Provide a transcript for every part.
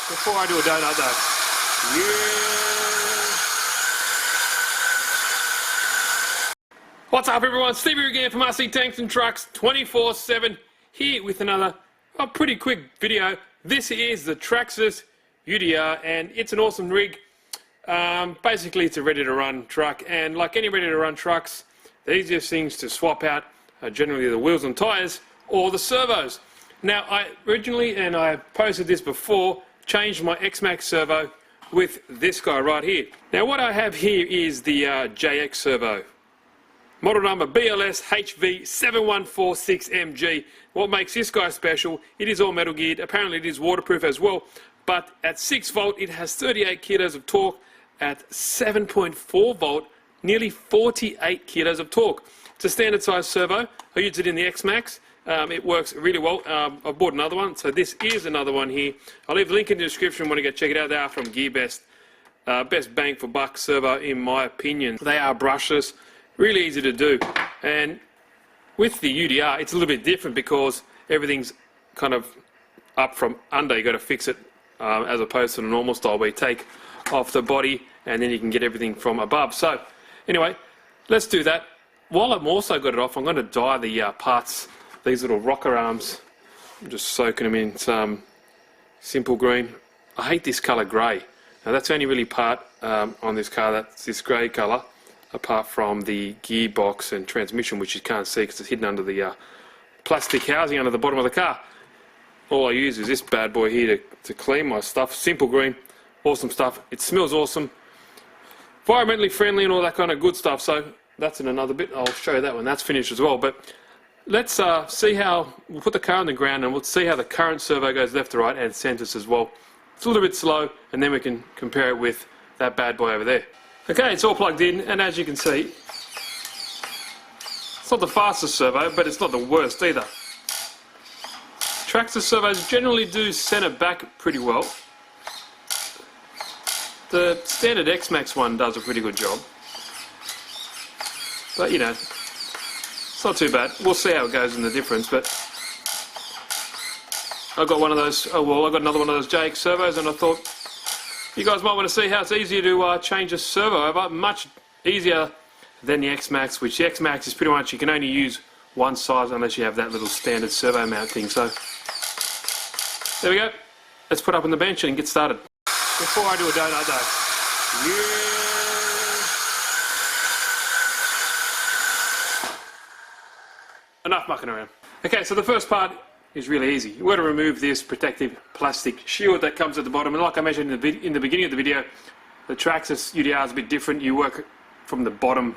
Before I do a donut though. Yeah. What's up everyone, Steve here again from RC Tanks and Trucks 24/7 here with another pretty quick video. This is the TRAXXAS UDR and it's an awesome rig. Basically it's a ready to run truck, and like any ready to run trucks, the easiest things to swap out are generally the wheels and tyres or the servos. Now I originally, and I posted this before, changed my X-Max servo with this guy right here. Now what I have here is the JX servo. Model number BLS HV7146MG. What makes this guy special, it is all metal geared, apparently it is waterproof as well, but at 6 volt it has 38 kilos of torque, at 7.4 volt nearly 48 kilos of torque. It's a standard size servo. I use it in the X-Max. It works really well. I bought another one, so this is another one here. I'll leave a link in the description when you go check it out. They are from GearBest. Best bang for buck servo in my opinion. They are brushless, really easy to do. And with the UDR, it's a little bit different because everything's kind of up from under. You got to fix it as opposed to the normal style where you take off the body and then you can get everything from above. So anyway, let's do that. While I've also got it off, I'm going to dye the parts. These little rocker arms, I'm just soaking them in some simple green. I hate this colour grey. Now that's the only really part on this car, that's this grey colour, apart from the gearbox and transmission, which you can't see because it's hidden under the plastic housing under the bottom of the car. All I use is this bad boy here to clean my stuff. Simple green, awesome stuff. It smells awesome, environmentally friendly and all that kind of good stuff. So that's in another bit. I'll show you that when that's finished as well. But let's see how, we'll put the car on the ground and we'll see how the current servo goes left to right and centers as well. It's a little bit slow, and then we can compare it with that bad boy over there. Okay, it's all plugged in, and as you can see, it's not the fastest servo, but it's not the worst either. TRAXXAS servos generally do center back pretty well. The standard X-Max one does a pretty good job. But you know, it's not too bad. We'll see how it goes in the difference, but I've got one of those, I've got another one of those JX servos, and I thought you guys might want to see how it's easier to change a servo over. Much easier than the X-Max, which the X-Max is pretty much, you can only use one size unless you have that little standard servo mount thing. So there we go. Let's put up on the bench and get started. Before I do a donut though. Yeah. Enough mucking around. Okay, so the first part is really easy. You've got to remove this protective plastic shield that comes at the bottom, and like I mentioned in the beginning of the video, the TRAXXAS UDR is a bit different. You work from the bottom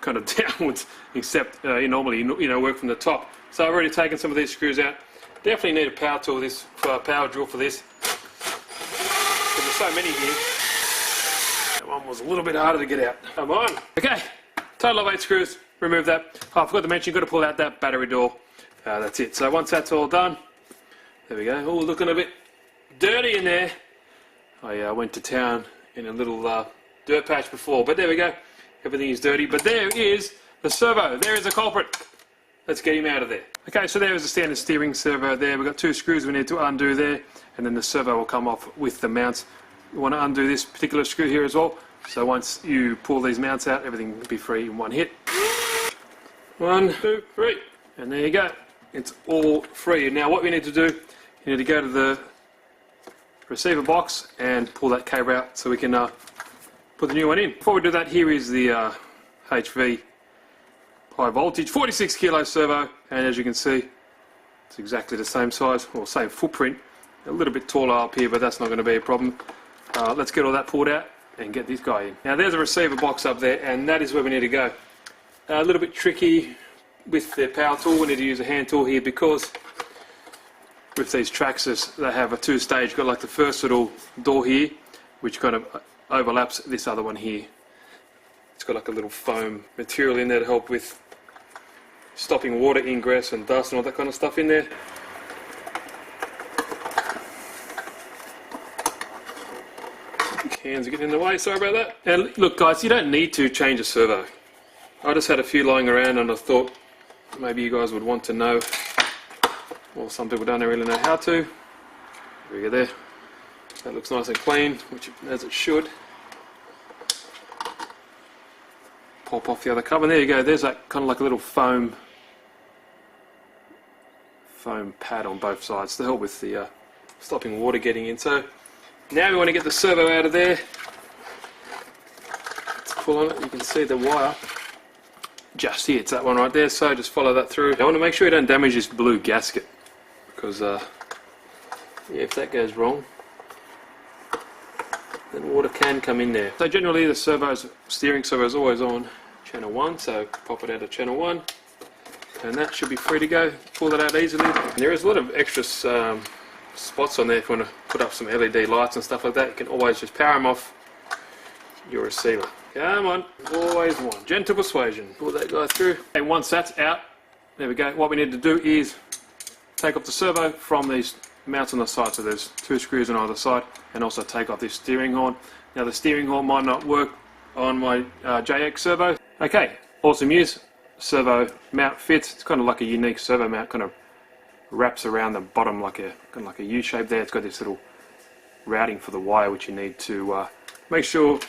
kind of downwards, except you normally work from the top. So I've already taken some of these screws out. Definitely need a power tool power drill for this. There's so many here. That one was a little bit harder to get out. Come on. Okay, total of 8 screws. Remove that. Oh, I forgot to mention, you've got to pull out that battery door. That's it. So once that's all done, there we go. Oh, looking a bit dirty in there. I went to town in a little dirt patch before, but there we go. Everything is dirty, but there is the servo. There is the culprit. Let's get him out of there. Okay, so there is a standard steering servo there. We've got 2 screws we need to undo there, and then the servo will come off with the mounts. You want to undo this particular screw here as well. So once you pull these mounts out, everything will be free in one hit. 1, 2, 3, and there you go. It's all free. Now what we need to do, you need to go to the receiver box and pull that cable out so we can put the new one in. Before we do that, here is the HV high voltage 46 kilo servo, and as you can see, it's exactly the same size, or same footprint. A little bit taller up here, but that's not going to be a problem. Let's get all that pulled out and get this guy in. Now there's a receiver box up there, and that is where we need to go. A little bit tricky with the power tool. We need to use a hand tool here because with these TRAXXAS they have a 2-stage. Got like the first little door here, which kind of overlaps this other one here. It's got like a little foam material in there to help with stopping water ingress and dust and all that kind of stuff in there. Hands are getting in the way, sorry about that. And look guys, you don't need to change a servo. I just had a few lying around and I thought maybe you guys would want to know. Well, some people don't really know how to. There we go there. That looks nice and clean, which as it should. Pop off the other cover, and there you go. There's that kind of like a little foam pad on both sides to help with the stopping water getting in. So now we want to get the servo out of there. Let's pull on it. You can see the wire just here. It's that one right there. So just follow that through. I want to make sure you don't damage this blue gasket, because yeah, if that goes wrong, then water can come in there. So generally the steering servo is always on channel 1, so pop it out of channel 1, and that should be free to go. Pull that out easily. And there is a lot of extra spots on there if you want to put up some LED lights and stuff like that. You can always just power them off your receiver. Come on, always one. Gentle persuasion. Pull that guy through. And once that's out, there we go. What we need to do is take off the servo from these mounts on the side. So there's 2 screws on either side, and also take off this steering horn. Now the steering horn might not work on my JX servo. Okay, awesome news. Servo mount fits. It's kind of like a unique servo mount. Kind of wraps around the bottom like a U shape there. It's got this little routing for the wire, which you need to make sure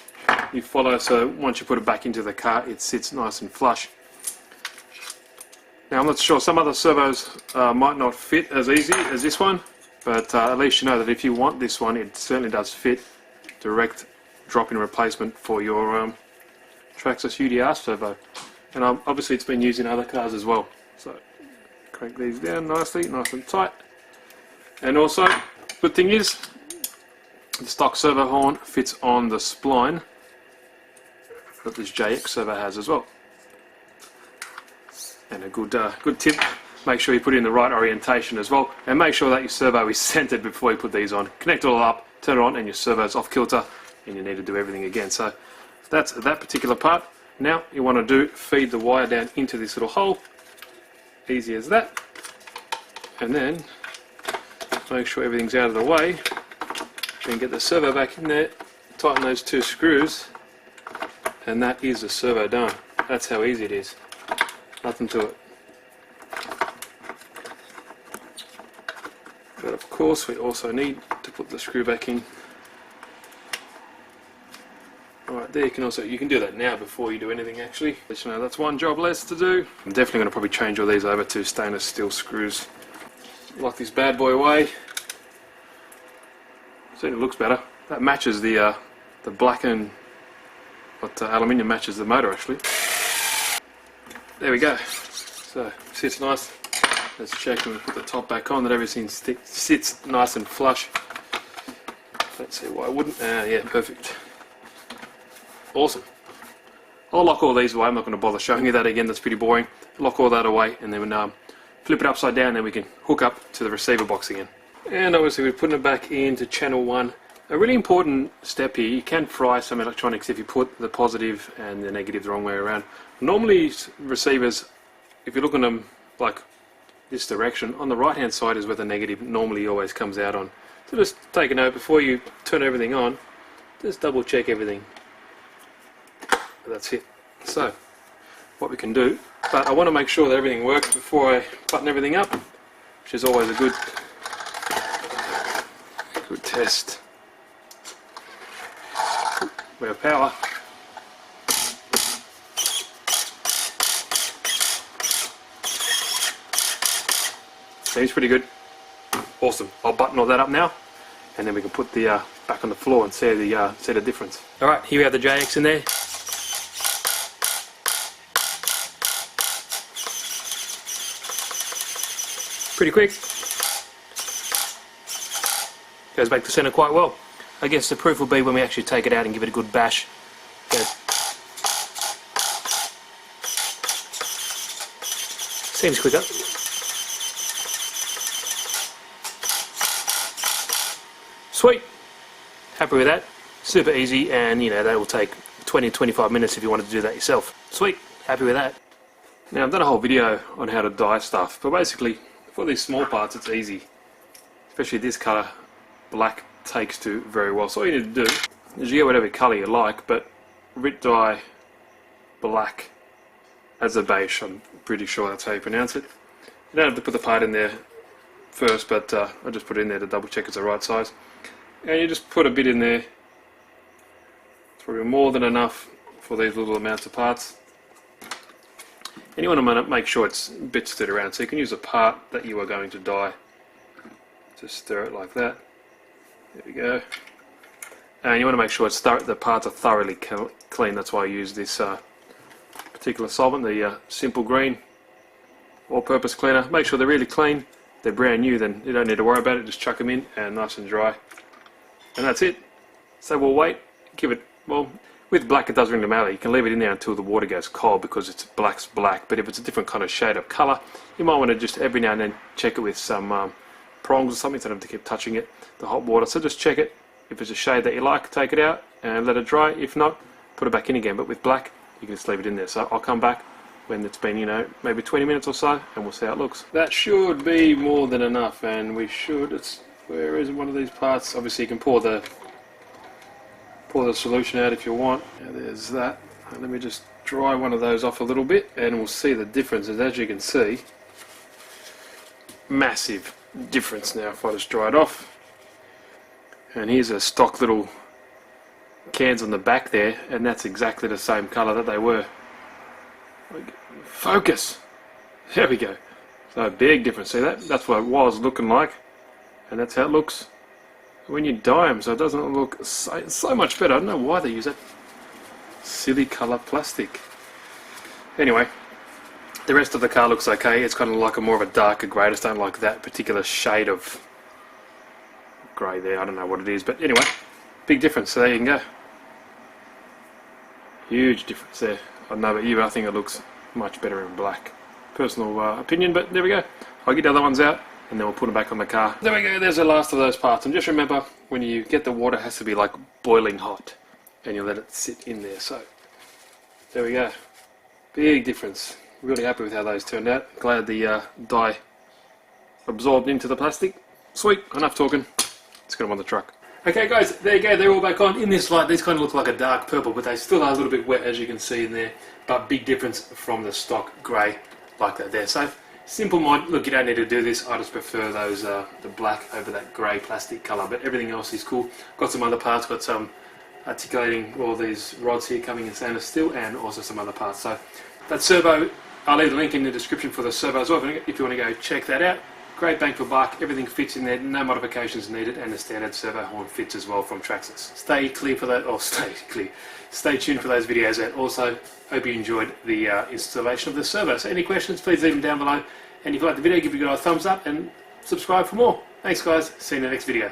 you follow. So once you put it back into the car, it sits nice and flush. Now I'm not sure, some other servos might not fit as easy as this one, but at least you know that if you want this one, it certainly does fit. Direct drop-in replacement for your TRAXXAS UDR servo. And obviously it's been used in other cars as well. So crank these down nicely, nice and tight. And also, good thing is, the stock servo horn fits on the spline that this JX servo has as well. And a good tip, make sure you put it in the right orientation as well, and make sure that your servo is centered before you put these on. Connect it all up, turn it on, and your servo's off kilter, and you need to do everything again. So that's that particular part. Now you want to feed the wire down into this little hole, easy as that, and then make sure everything's out of the way, then get the servo back in there, tighten those 2 screws, and that is the servo done. That's how easy it is. Nothing to it. But of course we also need to put the screw back in. Alright, there you can do that now before you do anything actually. Let you know that's one job less to do. I'm definitely going to probably change all these over to stainless steel screws. Lock this bad boy away. See, it looks better. That matches the black and aluminium matches the motor actually. There we go. So sits nice. Let's check when we put the top back on that everything sits nice and flush. Let's see why I wouldn't. Yeah, perfect. Awesome. I'll lock all these away. I'm not going to bother showing you that again. That's pretty boring. Lock all that away, and then flip it upside down. Then we can hook up to the receiver box again. And obviously we're putting it back into channel 1. A really important step here. You can fry some electronics if you put the positive and the negative the wrong way around. Normally receivers, if you look at them like this direction, on the right hand side is where the negative normally always comes out on. So just take a note before you turn everything on, just double check everything. That's it. So what we can do, but I want to make sure that everything works before I button everything up, which is always a good test. We have power. Seems pretty good. Awesome. I'll button all that up now, and then we can put the back on the floor and see the difference. All right, here we have the JX in there. Pretty quick. Goes back to center quite well. I guess the proof will be when we actually take it out and give it a good bash. Good. Seems quicker. Sweet. Happy with that. Super easy, and you know that will take 20-25 minutes if you wanted to do that yourself. Sweet. Happy with that. Now I've done a whole video on how to dye stuff, but basically for these small parts it's easy. Especially this colour, black takes to very well. So all you need to do is you get whatever colour you like, but Rit dye black as a base. I'm pretty sure that's how you pronounce it. You don't have to put the part in there first, but I just put it in there to double check it's the right size. and you just put a bit in there. It's probably more than enough for these little amounts of parts. And you want to make sure it's a bit stirred around, so you can use a part that you are going to dye. Just stir it like that. There we go. And you want to make sure the parts are thoroughly clean. That's why I use this particular solvent, the simple green all-purpose cleaner. Make sure they're really clean. They're brand new, then you don't need to worry about it. Just chuck them in and nice and dry. And that's it. So we'll wait. Give it, well, with black it does ring the mallet. You can leave it in there until the water goes cold because it's black's black. But if it's a different kind of shade of colour, you might want to just every now and then check it with some prongs or something, so you don't have to keep touching it, the hot water. So just check it. If it's a shade that you like, take it out and let it dry. If not, put it back in again. But with black, you can just leave it in there. So I'll come back when it's been, you know, maybe 20 minutes or so, and we'll see how it looks. That should be more than enough, and we should, where is one of these parts? Obviously you can pour the solution out if you want. Now there's that. Let me just dry one of those off a little bit, and we'll see the differences. As you can see, massive difference now if I just dry it off. And here's a stock little cans on the back there, and that's exactly the same colour that they were. Focus! There we go. So a big difference. See that? That's what it was looking like, and that's how it looks when you dye them. So it doesn't look so much better. I don't know why they use that silly colour plastic. Anyway, the rest of the car looks okay. It's kind of like more of a darker grey. I just don't like that particular shade of grey there. I don't know what it is, but anyway, big difference. So there you can go. Huge difference there. I don't know about you, but I think it looks much better in black. Personal opinion, but there we go. I'll get the other ones out and then we'll put them back on the car. There we go, there's the last of those parts. And just remember, when you get the water, it has to be like boiling hot and you let it sit in there. So there we go. Big difference. Really happy with how those turned out. Glad the dye absorbed into the plastic. Sweet, enough talking. Let's get them on the truck. Okay guys, there you go, they're all back on. In this light, these kind of look like a dark purple, but they still are a little bit wet, as you can see in there. But big difference from the stock grey, like that there. So, simple mod. Look, you don't need to do this. I just prefer those, the black over that grey plastic colour. But everything else is cool. Got some other parts, got some articulating all these rods here coming in stainless steel, and also some other parts. So, that servo, I'll leave the link in the description for the servo as well, if you want to go check that out. Great bang for buck, everything fits in there, no modifications needed, and the standard servo horn fits as well from TRAXXAS. Stay clear for that, or stay tuned for those videos, and also hope you enjoyed the installation of the servo. So any questions, please leave them down below, and if you like the video, give it a thumbs up and subscribe for more. Thanks guys, see you in the next video.